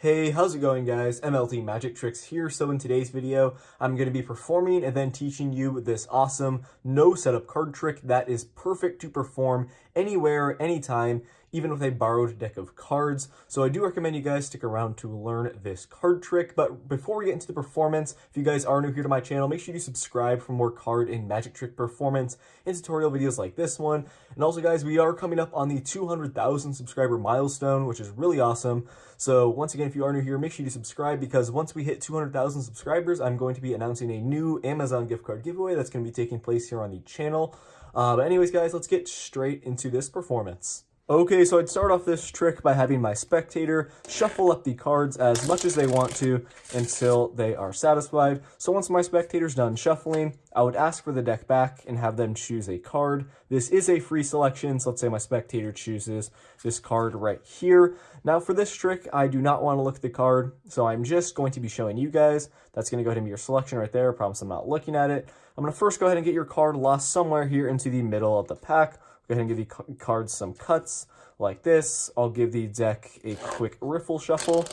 Hey, how's it going guys? MLT Magic Tricks here. So in today's video, I'm going to be performing and then teaching you this awesome no setup card trick that is perfect to perform anywhere, anytime, even with a borrowed deck of cards. So I do recommend you guys stick around to learn this card trick. But before we get into the performance, if you guys are new here to my channel, make sure you subscribe for more card and magic trick performance and tutorial videos like this one. And also guys, we are coming up on the 200,000 subscriber milestone, which is really awesome. So once again, if you are new here, make sure you subscribe because once we hit 200,000 subscribers, I'm going to be announcing a new Amazon gift card giveaway that's going to be taking place here on the channel. But anyways, guys, let's get straight into this performance. Okay, so I'd start off this trick by having my spectator shuffle up the cards as much as they want to until they are satisfied. So once my spectator's done shuffling, I would ask for the deck back and have them choose a card. This is a free selection, so let's say my spectator chooses this card right here. Now for this trick, I do not want to look at the card, so I'm just going to be showing you guys. That's going to go ahead and be your selection right there. I promise I'm not looking at it. I'm going to first go ahead and get your card lost somewhere here into the middle of the pack. Go ahead and give the cards some cuts like this. I'll give the deck a quick riffle shuffle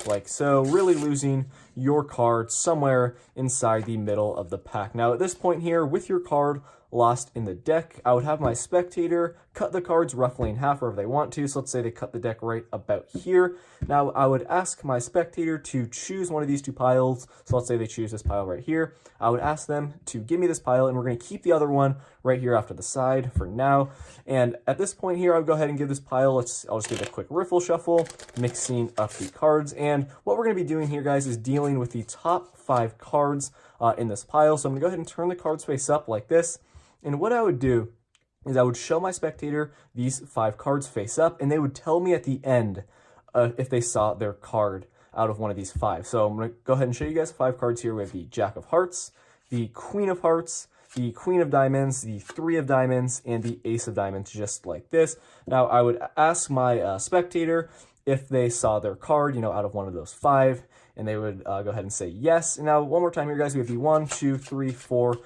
like so, really losing your card somewhere inside the middle of the pack. Now at this point here, with your card lost in the deck, I would have my spectator cut the cards roughly in half wherever they want to. So let's say they cut the deck right about here. Now I would ask my spectator to choose one of these two piles. So let's say they choose this pile right here. I would ask them to give me this pile, and we're going to keep the other one right here off to the side for now. And at this point here, I'll go ahead and give this pile, I'll just give it a quick riffle shuffle, mixing up the cards. And what we're going to be doing here, guys, is dealing with the top 5 cards in this pile. So I'm going to go ahead and turn the cards face up like this. And what I would do is I would show my spectator these 5 cards face up, and they would tell me at the end if they saw their card out of one of these 5. So I'm going to go ahead and show you guys 5 cards here. We have the Jack of Hearts, the Queen of Hearts, the Queen of Diamonds, the 3 of Diamonds, and the Ace of Diamonds, just like this. Now, I would ask my spectator if they saw their card, out of one of those 5, and they would go ahead and say yes. And now, one more time here, guys, we have the 1, 2, 3, 4,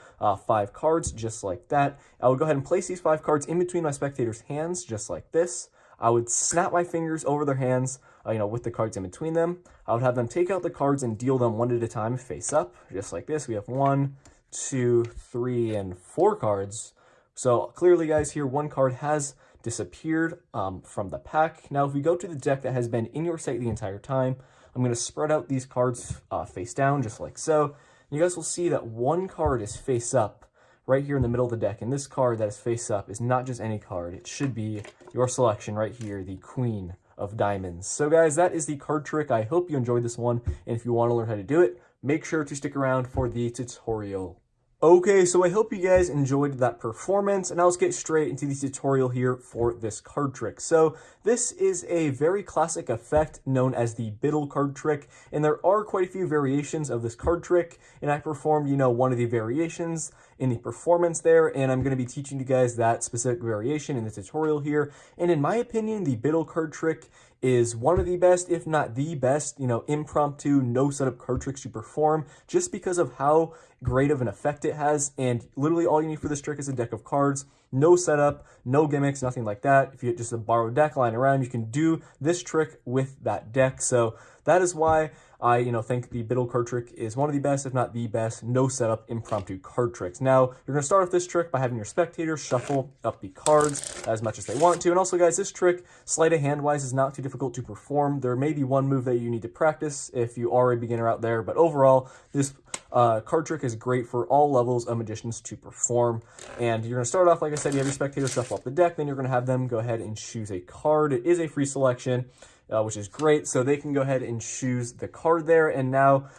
5 cards, just like that. I would go ahead and place these 5 cards in between my spectator's hands, just like this. I would snap my fingers over their hands, with the cards in between them. I would have them take out the cards and deal them one at a time face up, just like this. We have 1, 2, 3, and 4 cards. So clearly, guys, here, 1 card has disappeared from the pack. Now, if we go to the deck that has been in your sight the entire time, I'm going to spread out these cards face down, just like so. You guys will see that 1 card is face up right here in the middle of the deck, and this card that is face up is not just any card. It should be your selection right here, the Queen of Diamonds. So guys, that is the card trick. I hope you enjoyed this one, and if you want to learn how to do it, make sure to stick around for the tutorial. Okay, so I hope you guys enjoyed that performance, and now let's get straight into the tutorial here for this card trick. So this is a very classic effect known as the Biddle card trick, and there are quite a few variations of this card trick, and I performed, one of the variations in the performance there, and I'm going to be teaching you guys that specific variation in the tutorial here. And in my opinion, the Biddle card trick is one of the best, if not the best, impromptu, no setup card tricks to perform, just because of how great of an effect it has. And literally all you need for this trick is a deck of cards, no setup, no gimmicks, nothing like that. If you just a borrowed deck lying around, you can do this trick with that deck. So that is why I, think the Biddle card trick is one of the best, if not the best, no setup impromptu card tricks. Now, you're going to start off this trick by having your spectator shuffle up the cards as much as they want to. And also, guys, this trick, sleight of hand-wise, is not too difficult to perform. There may be one move that you need to practice if you are a beginner out there, but overall, this card trick is great for all levels of magicians to perform. And you're going to start off, like I said, you have your spectator shuffle up the deck, then you're going to have them go ahead and choose a card. It is a free selection, which is great, so they can go ahead and choose the card there. And now,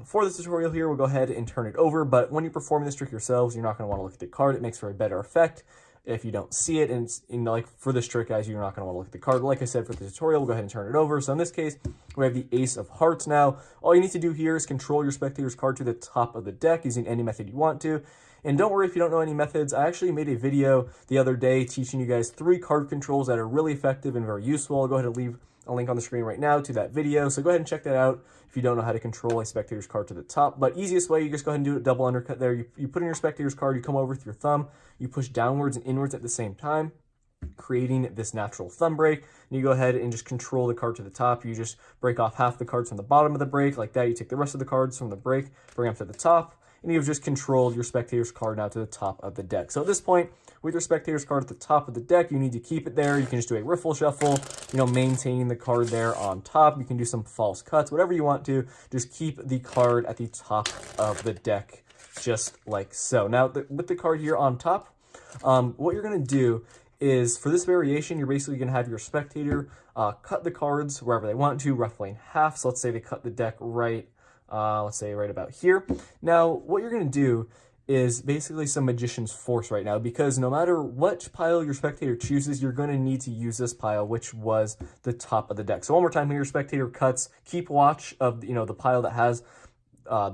for this tutorial here, we'll go ahead and turn it over, but when you perform this trick yourselves, you're not going to want to look at the card. It makes for a better effect if you don't see it, and it's, like for this trick, guys, you're not going to want to look at the card. But like I said, for the tutorial, we'll go ahead and turn it over. So in this case, we have the Ace of Hearts now. All you need to do here is control your spectator's card to the top of the deck using any method you want to. And don't worry if you don't know any methods. I actually made a video the other day teaching you guys 3 card controls that are really effective and very useful. I'll go ahead and leave a link on the screen right now to that video, so go ahead and check that out if you don't know how to control a spectator's card to the top. But easiest way, you just go ahead and do a double undercut there. You put in your spectator's card, you come over with your thumb, you push downwards and inwards at the same time. creating this natural thumb break. And you go ahead and just control the card to the top. You just break off half the cards from the bottom of the break like that. You take the rest of the cards from the break, bring them to the top, and you've just controlled your spectator's card now to the top of the deck. So at this point, with your spectator's card at the top of the deck, you need to keep it there. You can just do a riffle shuffle, maintaining the card there on top. You can do some false cuts, whatever you want to. Just keep the card at the top of the deck, just like so. Now, with the card here on top, what you're going to do is, for this variation, you're basically going to have your spectator cut the cards wherever they want to, roughly in half. So let's say they cut the deck right, let's say right about here. Now, what you're going to do is basically some Magician's Force right now, because no matter which pile your spectator chooses, you're going to need to use this pile, which was the top of the deck. So one more time here, your spectator cuts, keep watch of, the pile that has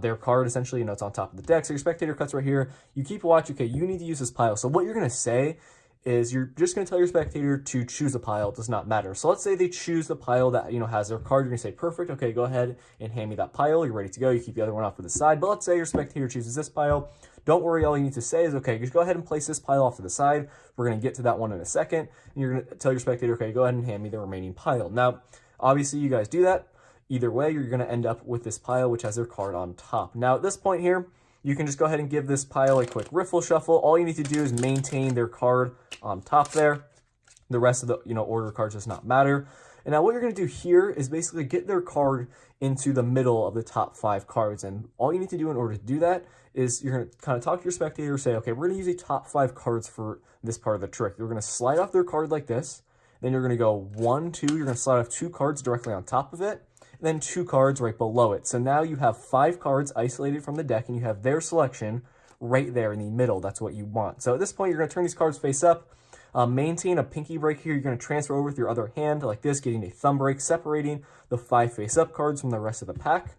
their card, essentially, it's on top of the deck. So your spectator cuts right here, you keep watch, okay, you need to use this pile. So what you're going to say is you're just going to tell your spectator to choose a pile. It does not matter. So let's say they choose the pile that, has their card. You're going to say, perfect, okay, go ahead and hand me that pile. You're ready to go. You keep the other one off to the side. But let's say your spectator chooses this pile. Don't worry, all you need to say is, okay, just go ahead and place this pile off to the side. We're going to get to that one in a second. And you're going to tell your spectator, okay, go ahead and hand me the remaining pile. Now, obviously, you guys do that. Either way, you're going to end up with this pile, which has their card on top. Now, at this point here, you can just go ahead and give this pile a quick riffle shuffle. All you need to do is maintain their card on top there. The rest of the order cards does not matter. And now what you're going to do here is basically get their card into the middle of the top 5 cards. And all you need to do in order to do that is you're going to kind of talk to your spectator, say, okay, we're going to use a top 5 cards for this part of the trick. You're going to slide off their card like this. Then you're going to go 1, 2. You're going to slide off 2 cards directly on top of it. And then 2 cards right below it. So now you have 5 cards isolated from the deck, and you have their selection right there in the middle. That's what you want. So at this point, you're going to turn these cards face up, maintain a pinky break here. You're going to transfer over with your other hand like this, getting a thumb break, separating the 5 face-up cards from the rest of the pack.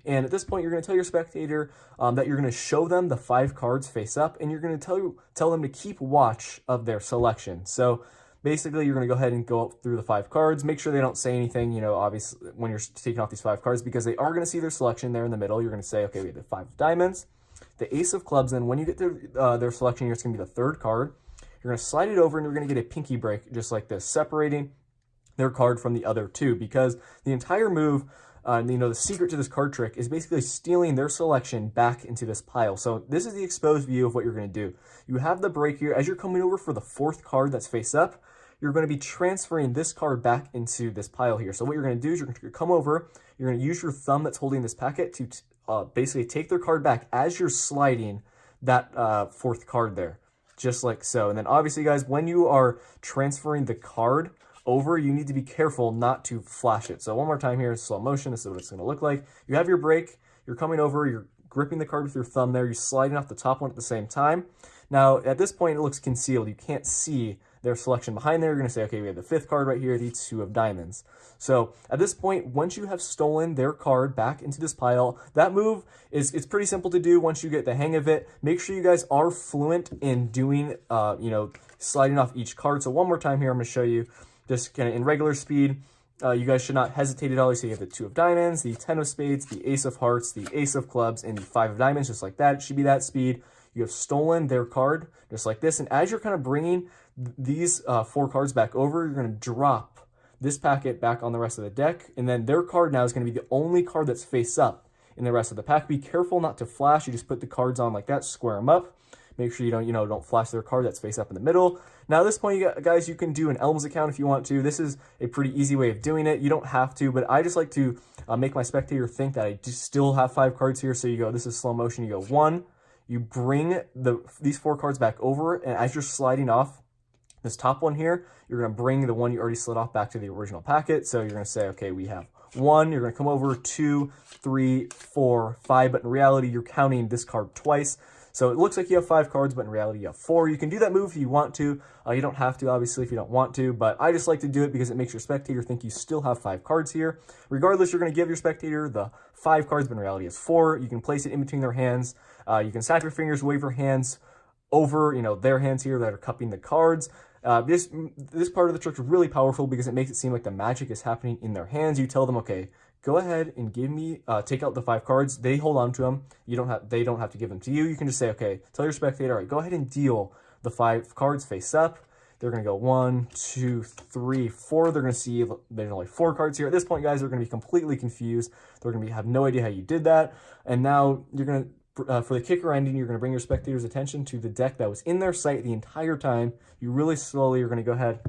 And at this point, you're going to tell your spectator that you're going to show them the 5 cards face up, and you're going to tell them to keep watch of their selection. So basically, you're going to go ahead and go through the 5 cards. Make sure they don't say anything, obviously, when you're taking off these 5 cards, because they are going to see their selection there in the middle. You're going to say, okay, we have the 5 of diamonds, the ace of clubs, and when you get to their selection here, it's going to be the 3rd card. You're going to slide it over, and you're going to get a pinky break, just like this, separating their card from the other 2, because the entire move, the secret to this card trick is basically stealing their selection back into this pile. So this is the exposed view of what you're going to do. You have the break here. As you're coming over for the 4th card that's face up, you're going to be transferring this card back into this pile here. So what you're going to do is you're going to come over, you're going to use your thumb that's holding this packet to basically take their card back as you're sliding that 4th card there, just like so. And then obviously, guys, when you are transferring the card over, you need to be careful not to flash it. So one more time here, slow motion, this is what it's going to look like. You have your break, you're coming over, you're gripping the card with your thumb there, you're sliding off the top one at the same time. Now, at this point, it looks concealed. You can't see their selection behind there. You're going to say, okay, we have the 5th card right here, the 2 of diamonds. So at this point, once you have stolen their card back into this pile, that move it's pretty simple to do once you get the hang of it. Make sure you guys are fluent in doing, sliding off each card. So one more time here, I'm going to show you just kind of in regular speed. You guys should not hesitate at all. So you have the 2 of diamonds, the 10 of spades, the ace of hearts, the ace of clubs, and the 5 of diamonds, just like that. It should be that speed. You have stolen their card, just like this. And as you're kind of bringing these 4 cards back over, you're going to drop this packet back on the rest of the deck. And then their card now is going to be the only card that's face up in the rest of the pack. Be careful not to flash. You just put the cards on like that, square them up. Make sure you don't flash their card that's face up in the middle. Now at this point, guys, you can do an Elms account if you want to. This is a pretty easy way of doing it. You don't have to, but I just like to make my spectator think that I still have 5 cards here. So you go, this is slow motion. You go 1, you bring these 4 cards back over, and as you're sliding off this top one here, you're going to bring the one you already slid off back to the original packet. So you're going to say, okay, we have 1, you're going to come over 2, 3, 4, 5, but in reality, you're counting this card twice. So it looks like you have 5 cards, but in reality, you have 4. You can do that move if you want to. You don't have to, obviously, if you don't want to, but I just like to do it because it makes your spectator think you still have 5 cards here. Regardless, you're going to give your spectator the 5 cards, but in reality, it's 4. You can place it in between their hands. You can snap your fingers, wave your hands over, their hands here that are cupping the cards. This part of the trick is really powerful because it makes it seem like the magic is happening in their hands. You tell them, okay, go ahead and give me, take out the 5 cards. They hold on to them. They don't have to give them to you. You can just say, okay, tell your spectator, all right, go ahead and deal the 5 cards face up. They're going to go 1, 2, 3, 4. They're going to see there's only 4 cards here. At this point, guys, they're going to be completely confused. They're going to have no idea how you did that. And now you're going to, for the kicker ending, you're going to bring your spectators' attention to the deck that was in their sight the entire time. You really slowly are going to go ahead,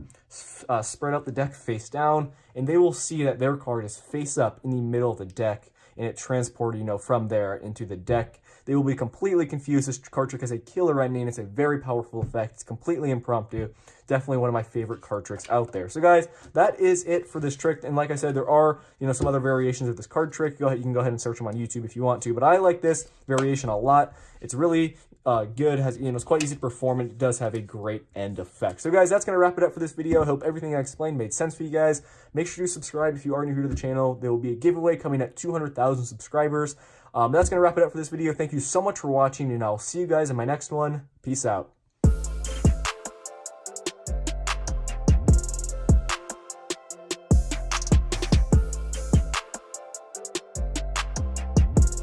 spread out the deck face down, and they will see that their card is face up in the middle of the deck, and it transported, from there into the deck. They will be completely confused. This card trick has a killer ending. It's a very powerful effect. It's completely impromptu. Definitely one of my favorite card tricks out there. So guys, that is it for this trick. And like I said, there are, some other variations of this card trick. You can go ahead and search them on YouTube if you want to. But I like this variation a lot. It's really good. It's quite easy to perform, and it does have a great end effect. So guys, that's going to wrap it up for this video. I hope everything I explained made sense for you guys. Make sure to subscribe if you are new here to the channel. There will be a giveaway coming at 200,000 subscribers. That's going to wrap it up for this video. Thank you so much for watching, and I'll see you guys in my next one. Peace out.